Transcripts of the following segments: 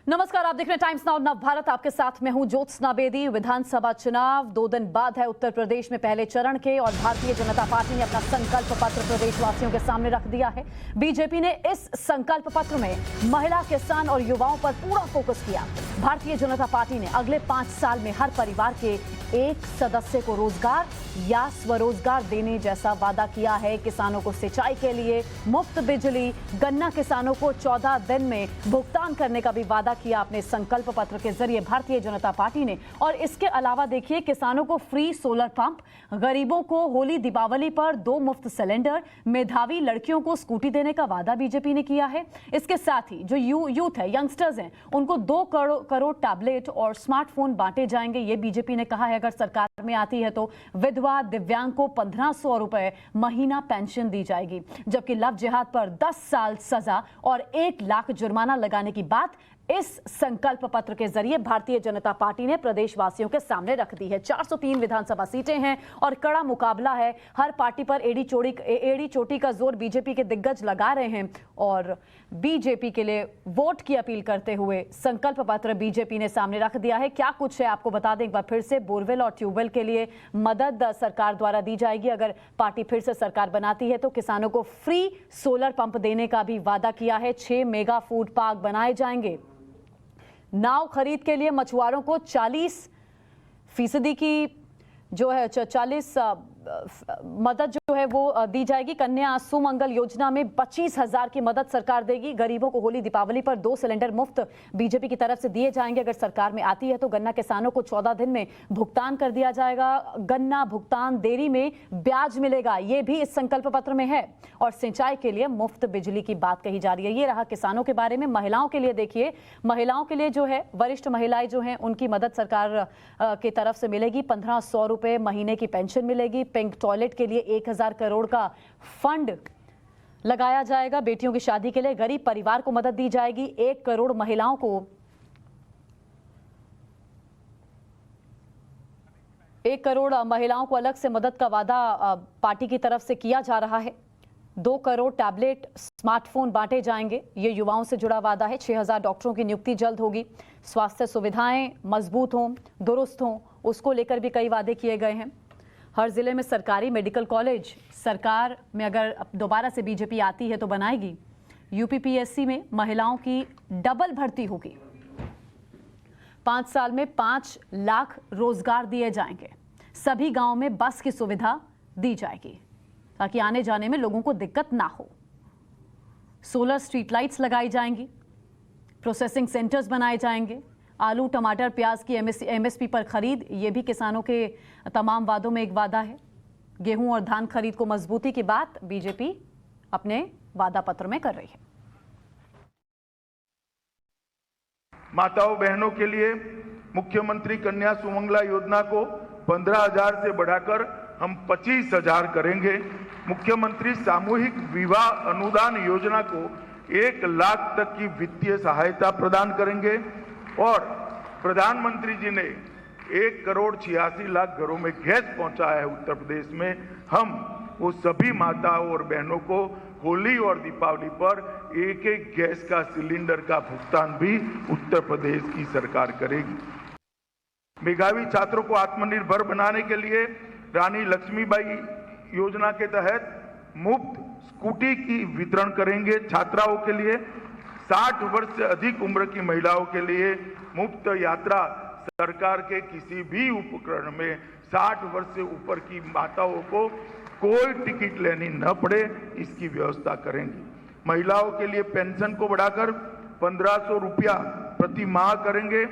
नमस्कार, आप देख रहे हैं टाइम्स नाउ नव भारत। आपके साथ मैं हूं ज्योत्सना बेदी। विधानसभा चुनाव 2 दिन बाद है। उत्तर प्रदेश में पहले चरण के और भारतीय जनता पार्टी ने अपना संकल्प पत्र प्रदेशवासियों के सामने रख दिया है। बीजेपी ने इस संकल्प पत्र में महिला, किसान और युवाओं पर पूरा फोकस किया। भारतीय जनता पार्टी ने अगले 5 साल में हर परिवार के एक सदस्य को रोजगार या स्वरोजगार देने जैसा वादा किया है। किसानों को सिंचाई के लिए मुफ्त बिजली, गन्ना किसानों को 14 दिन में भुगतान करने का भी वादा किया अपने संकल्प पत्र के जरिए भारतीय जनता पार्टी ने। और इसके अलावा देखिए, किसानों को फ्री सोलर पंप, गरीबों को होली दीपावली पर 2 मुफ्त सिलेंडर, मेधावी लड़कियों को स्कूटी देने का वादा बीजेपी ने किया है। इसके साथ ही जो यूथ है, यंगस्टर्स हैं, उनको 2 करोड़ टैबलेट और स्मार्टफोन बांटे जाएंगे। ये बीजेपी ने कहा है अगर सरकार में आती है तो विधवा, दिव्यांग को 1500 रुपए महीना पेंशन दी जाएगी। जबकि लव जिहाद पर 10 साल सजा और 1 लाख जुर्माना लगाने की बात इस संकल्प पत्र के जरिए भारतीय जनता पार्टी ने प्रदेशवासियों के सामने रख दी है। 403 विधानसभा सीटें हैं और कड़ा मुकाबला है। हर पार्टी पर एड़ी चोटी का जोर बीजेपी के दिग्गज लगा रहे हैं और बीजेपी के लिए वोट की अपील करते हुए संकल्प पत्र बीजेपी ने सामने रख दिया है। क्या कुछ है आपको बता दें एक बार फिर से। बोरवेल और ट्यूबवेल के लिए मदद सरकार द्वारा दी जाएगी। अगर पार्टी फिर से सरकार बनाती है तो किसानों को फ्री सोलर पंप देने का भी वादा किया है। 6 मेगा फूड पार्क बनाए जाएंगे। नाव खरीद के लिए मछुआरों को 40% की जो है 40 मदद जो है वो दी जाएगी। कन्या सुमंगल योजना में 25,000 की मदद सरकार देगी। गरीबों को होली दीपावली पर 2 सिलेंडर मुफ्त बीजेपी की तरफ से दिए जाएंगे अगर सरकार में आती है तो। गन्ना किसानों को 14 दिन में भुगतान कर दिया जाएगा। गन्ना भुगतान देरी में ब्याज मिलेगा, ये भी इस संकल्प पत्र में है। और सिंचाई के लिए मुफ्त बिजली की बात कही जा रही है। ये रहा किसानों के बारे में। महिलाओं के लिए देखिए, महिलाओं के लिए जो है, वरिष्ठ महिलाएं जो हैं उनकी मदद सरकार की तरफ से मिलेगी। 1500 रुपए महीने की पेंशन मिलेगी। पिंक टॉयलेट के लिए 1000 करोड़ का फंड लगाया जाएगा। बेटियों की शादी के लिए गरीब परिवार को मदद दी जाएगी। 1 करोड़ महिलाओं को 1 करोड़ महिलाओं को अलग से मदद का वादा पार्टी की तरफ से किया जा रहा है। 2 करोड़ टैबलेट, स्मार्टफोन बांटे जाएंगे। ये युवाओं से जुड़ा वादा है। 6000 डॉक्टरों की नियुक्ति जल्द होगी। स्वास्थ्य सुविधाएं मजबूत हों, दुरुस्त हों, उसको लेकर भी कई वादे किए गए हैं। हर जिले में सरकारी मेडिकल कॉलेज सरकार में अगर दोबारा से बीजेपी आती है तो बनाएगी। यूपीपीएससी में महिलाओं की डबल भर्ती होगी। 5 साल में 5 लाख रोजगार दिए जाएंगे। सभी गांव में बस की सुविधा दी जाएगी ताकि आने जाने में लोगों को दिक्कत ना हो। सोलर स्ट्रीट लाइट्स लगाई जाएंगी। प्रोसेसिंग सेंटर्स बनाए जाएंगे। आलू, टमाटर, प्याज की एमएसपी पर खरीद, ये भी किसानों के तमाम वादों में एक वादा है। गेहूं और धान खरीद को मजबूती की बात बीजेपी अपने वादा पत्र में कर रही है। माताओं बहनों के लिए मुख्यमंत्री कन्या सुमंगला योजना को 15,000 से बढ़ाकर हम 25,000 करेंगे। मुख्यमंत्री सामूहिक विवाह अनुदान योजना को 1 लाख तक की वित्तीय सहायता प्रदान करेंगे। और प्रधानमंत्री जी ने 1 करोड़ 86 लाख घरों में गैस पहुंचाया है उत्तर प्रदेश में। हम वो सभी माताओं और बहनों को होली और दीपावली पर 1-1 गैस का सिलेंडर का भुगतान भी उत्तर प्रदेश की सरकार करेगी। मेधावी छात्रों को आत्मनिर्भर बनाने के लिए रानी लक्ष्मीबाई योजना के तहत मुफ्त स्कूटी की वितरण करेंगे। छात्राओं के लिए 60 वर्ष से अधिक उम्र की महिलाओं के लिए मुफ्त यात्रा, सरकार के किसी भी उपकरण में 60 वर्ष से ऊपर की माताओं को कोई टिकट लेनी न पड़े, इसकी व्यवस्था करेंगे। महिलाओं के लिए पेंशन को बढ़ाकर 1500 रुपया प्रति माह करेंगे।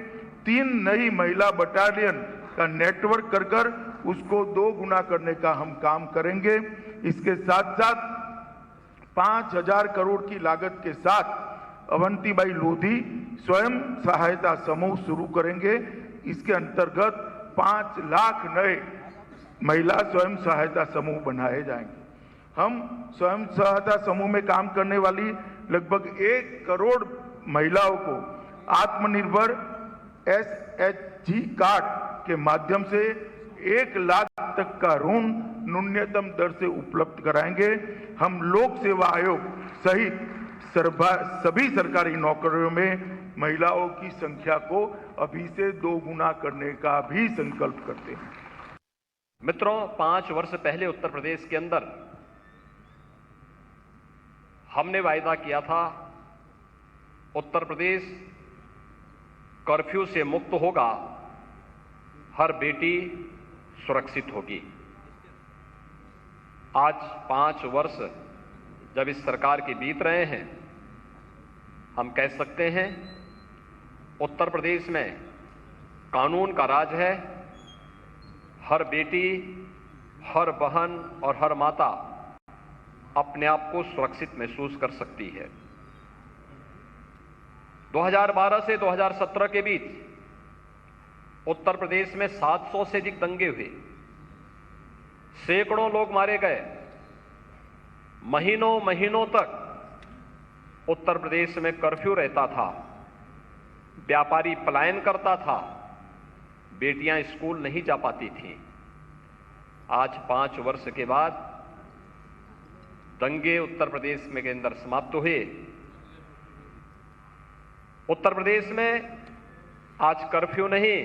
3 नई महिला बटालियन का नेटवर्क कर उसको 2 गुना करने का हम काम करेंगे। इसके साथ साथ 5000 करोड़ की लागत के साथ अवंतीबाई लोधी स्वयं सहायता समूह शुरू करेंगे। इसके अंतर्गत 5 लाख नए महिला स्वयं सहायता समूह बनाए जाएंगे। हम स्वयं सहायता समूह में काम करने वाली लगभग 1 करोड़ महिलाओं को आत्मनिर्भर SHG कार्ड के माध्यम से 1 लाख तक का ऋण न्यूनतम दर से उपलब्ध कराएंगे। हम लोक सेवा आयोग सहित सभी सरकारी नौकरियों में महिलाओं की संख्या को अभी से 2 गुना करने का भी संकल्प करते हैं। मित्रों, 5 वर्ष पहले उत्तर प्रदेश के अंदर हमने वायदा किया था, उत्तर प्रदेश कर्फ्यू से मुक्त होगा, हर बेटी सुरक्षित होगी। आज 5 वर्ष जब इस सरकार के बीत रहे हैं, हम कह सकते हैं उत्तर प्रदेश में कानून का राज है। हर बेटी, हर बहन और हर माता अपने आप को सुरक्षित महसूस कर सकती है। 2012 से 2017 के बीच उत्तर प्रदेश में 700 से अधिक दंगे हुए, सैकड़ों लोग मारे गए, महीनों महीनों तक उत्तर प्रदेश में कर्फ्यू रहता था, व्यापारी पलायन करता था, बेटियां स्कूल नहीं जा पाती थीं। आज 5 वर्ष के बाद दंगे उत्तर प्रदेश में के अंदर समाप्त हुए। उत्तर प्रदेश में आज कर्फ्यू नहीं,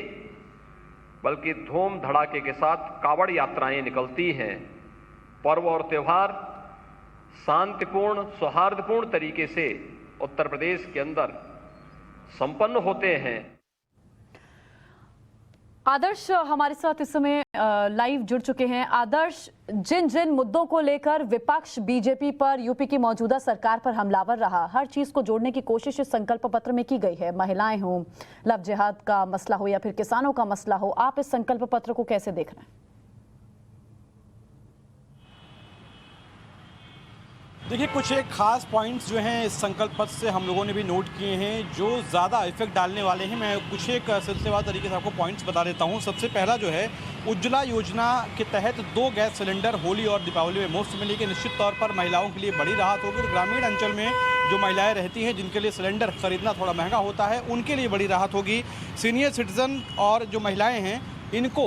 बल्कि धूम धड़ाके के साथ कावड़ यात्राएं निकलती हैं। पर्व और त्योहार शांतिपूर्ण, सौहार्दपूर्ण तरीके से उत्तर प्रदेश के अंदर संपन्न होते हैं। आदर्श हमारे साथ इस समय लाइव जुड़ चुके हैं। आदर्श, जिन जिन मुद्दों को लेकर विपक्ष बीजेपी पर, यूपी की मौजूदा सरकार पर हमलावर रहा, हर चीज को जोड़ने की कोशिश इस संकल्प पत्र में की गई है। महिलाएं हों, लव जिहाद का मसला हो या फिर किसानों का मसला हो, आप इस संकल्प पत्र को कैसे देख रहे हैं? देखिए, कुछ एक खास पॉइंट्स जो हैं इस संकल्प पत्र से हम लोगों ने भी नोट किए हैं, जो ज़्यादा इफेक्ट डालने वाले हैं। मैं कुछ एक सिलसिलेवार तरीके से आपको पॉइंट्स बता देता हूं। सबसे पहला जो है, उज्ज्वला योजना के तहत 2 गैस सिलेंडर होली और दीपावली में मुफ्त मिलेगी। निश्चित तौर पर महिलाओं के लिए बड़ी राहत होगी। ग्रामीण अंचल में जो महिलाएं रहती हैं, जिनके लिए सिलेंडर खरीदना थोड़ा महंगा होता है, उनके लिए बड़ी राहत होगी। सीनियर सिटीजन और जो महिलाएँ हैं, इनको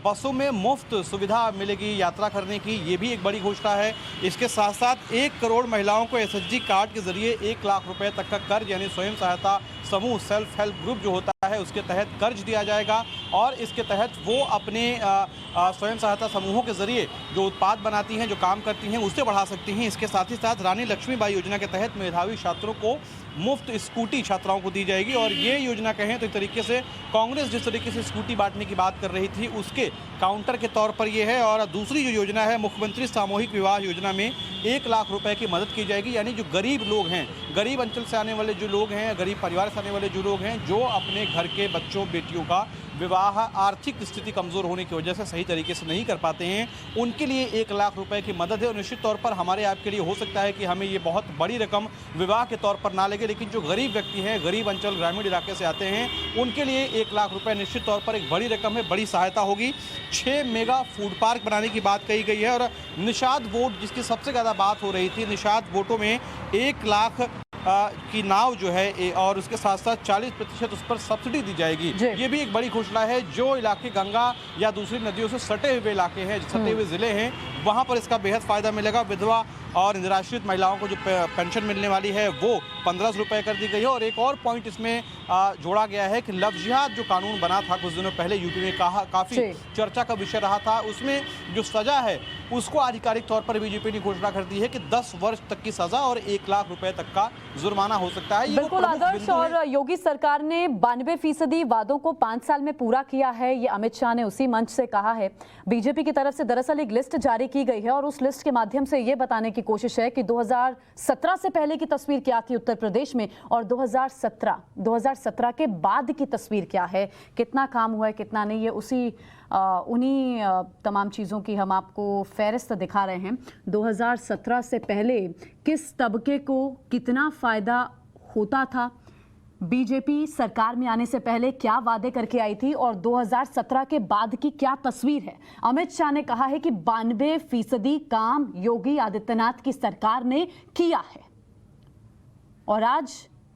बसों में मुफ्त सुविधा मिलेगी यात्रा करने की, ये भी एक बड़ी घोषणा है। इसके साथ साथ 1 करोड़ महिलाओं को एसएचजी कार्ड के जरिए 1 लाख रुपए तक का कर्ज, यानी स्वयं सहायता समूह, सेल्फ हेल्प ग्रुप जो होता है, उसके तहत कर्ज दिया जाएगा और इसके तहत वो अपने स्वयं सहायता समूहों के जरिए जो उत्पाद बनाती हैं, जो काम करती हैं, उसे बढ़ा सकती हैं। इसके साथ ही साथ रानी लक्ष्मीबाई योजना के तहत मेधावी छात्रों को मुफ्त स्कूटी छात्राओं को दी जाएगी। और ये योजना कहें तो एक तरीके से कांग्रेस जिस तरीके से स्कूटी बांटने की बात कर रही थी, उसके काउंटर के तौर पर ये है। और दूसरी जो योजना है, मुख्यमंत्री सामूहिक विवाह योजना में 1 लाख रुपए की मदद की जाएगी। यानी जो गरीब लोग हैं, गरीब अंचल से आने वाले जो लोग हैं, गरीब परिवार से आने वाले जो लोग हैं, जो अपने घर के बच्चों बेटियों का विवाह आर्थिक स्थिति कमज़ोर होने की वजह से सही तरीके से नहीं कर पाते हैं, उनके लिए 1 लाख रुपए की मदद है। और निश्चित तौर पर हमारे आपके लिए हो सकता है कि हमें ये बहुत बड़ी रकम विवाह के तौर पर ना लगे, लेकिन जो गरीब व्यक्ति हैं, गरीब अंचल ग्रामीण इलाके से आते हैं, उनके लिए 1 लाख रुपए निश्चित तौर पर एक बड़ी रकम है, बड़ी सहायता होगी। 6 मेगा फूड पार्क बनाने की बात कही गई है। और निषाद वोट, जिसकी सबसे ज़्यादा बात हो रही थी, निषाद वोटों में 1 लाख की नाव जो है और उसके साथ साथ 40% उस पर सब्सिडी दी जाएगी। ये भी एक बड़ी घोषणा है। जो इलाके गंगा या दूसरी नदियों से सटे हुए इलाके हैं, सटे हुए ज़िले हैं, वहाँ पर इसका बेहद फ़ायदा मिलेगा। विधवा और निराश्रित महिलाओं को जो पेंशन मिलने वाली है वो 1500 रुपये कर दी गई है। और एक और पॉइंट इसमें जोड़ा गया है कि लव जिहाद जो कानून बना था कुछ दिनों पहले यूपी में, काफ़ी चर्चा का विषय रहा था, उसमें जो सज़ा है उसको आधिकारिक तौर पर बीजेपी ने घोषणा कर दी है कि 10 वर्ष तक की सज़ा और 1 लाख रुपए तक का जुर्माना हो सकता है। बिल्कुल आदर्श, और योगी सरकार ने 92% वादों को 5 साल में पूरा किया है, ये अमित शाह ने उसी मंच से कहा है। बीजेपी की तरफ से दरअसल एक लिस्ट जारी की गई है और उस लिस्ट के माध्यम से ये बताने की कोशिश है कि 2017 से पहले की तस्वीर क्या थी उत्तर प्रदेश में और 2017 के बाद की तस्वीर क्या है, कितना काम हुआ है, कितना नहीं। ये उन्हीं तमाम चीज़ों की हम आपको फहरिस्त दिखा रहे हैं। 2017 से पहले किस तबके को कितना फ़ायदा होता था, बीजेपी सरकार में आने से पहले क्या वादे करके आई थी और 2017 के बाद की क्या तस्वीर है। अमित शाह ने कहा है कि 92% काम योगी आदित्यनाथ की सरकार ने किया है और आज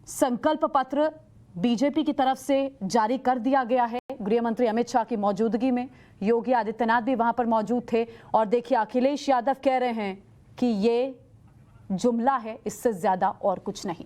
संकल्प पत्र बीजेपी की तरफ से जारी कर दिया गया है। गृह मंत्री अमित शाह की मौजूदगी में योगी आदित्यनाथ भी वहां पर मौजूद थे और देखिए अखिलेश यादव कह रहे हैं कि ये जुमला है, इससे ज्यादा और कुछ नहीं।